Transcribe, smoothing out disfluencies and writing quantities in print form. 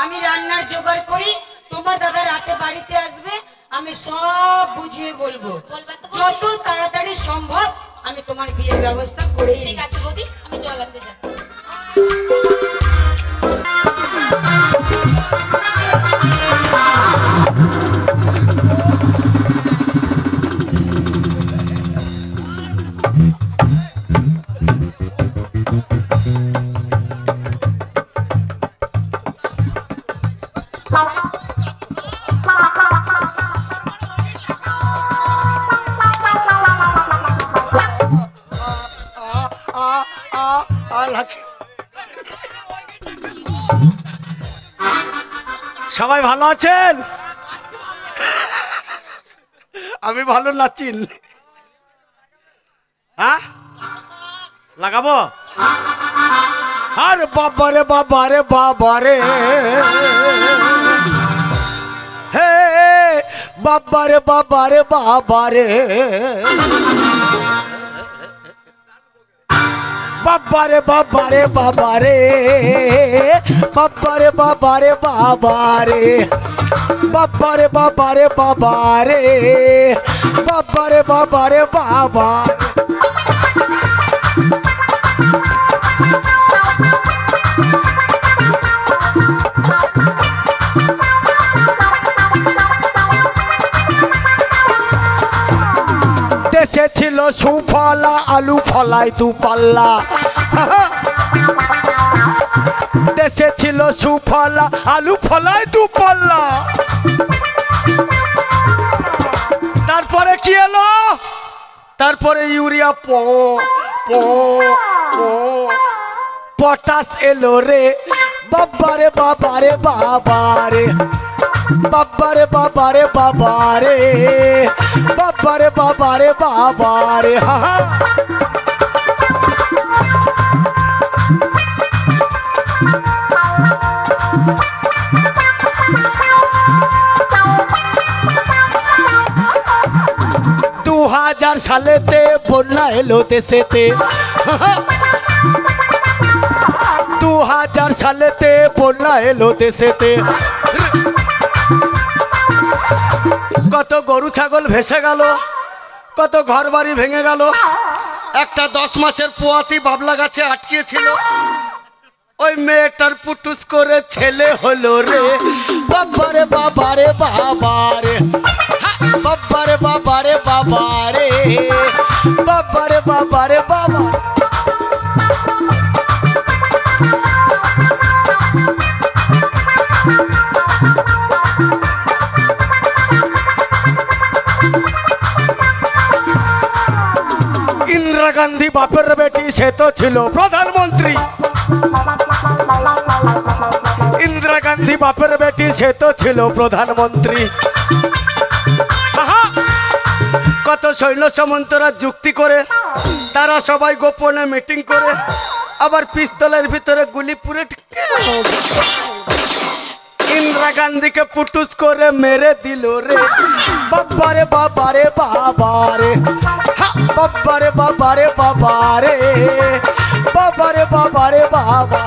আমি রান্নার জোগাড় করি, তোমার দাদা রাতে বাড়িতে আসবে, আমি সব বুঝিয়ে বলবো। যত তাড়াতাড়ি সম্ভব আমি তোমার বিয়ের ব্যবস্থা করে। ঠিক আছে বৌদি, আমি জল আনতে যাচ্ছি। সবাই ভালো আছেন? আমি ভালো নাচিন। হ্যাঁ লাগাবো? আরে বাবারে বাবারে বাবারে, হে বাবারে বাবারে বাবারে, বাবারে বাবারে বাবারে, বাবারে বাবারে বাবারে, বাবারে বাবারে বাবারে, বাবারে বাবারে বাবা। দেশে ছিল সুফলা, আলু ফলাই দু পাল্লা। দেশে ছিল সুফলা, আলু ফলাই দু পাল্লা। তারপরে কি এলো? তারপরে ইউরিয়া পটাশ এলো রে। বাবারে বাবারে বাবারে, বাবারে বাবারে বাবারে, বাবারে বাবারে বাবারে। হা 2000 সালেতে বন্যা এলো দেশেতে। 2000 সালেতে বন্যা এলো দেশেতে। কত গরু ছাগল ভেসে গেল, কত ঘর বাড়ি ভেঙে গেল। একটা 10 মাসের পোয়াতি বাবলা গাছে আটকিয়েছিল, ওই মেয়েটার পুটুস করে ছেলে হলো রে। বাবারে বাবারে বাবারে, বাবারে বাবারে বাবারে, বাবারে বাবারে বাবা। इंदिरा गांधी बापर बेटी से तो छिलो प्रधानमंत्री। इंदिरा गांधी बापर बेटी से तो छिलो प्रधानमंत्री। কত সৈন্য সামন্তরা যুক্তি করে, তারা সবাই গোপনে মিটিং করে, আবার পিস্তলের ভিতরে গুলি পুরে इंदिरा गांधी के पुटुस করে মেরে দিল রে। বাবারে বাবারে বাবারে, বাবারে বাবারে বাবারে, বাবারে বাবারে বাবা।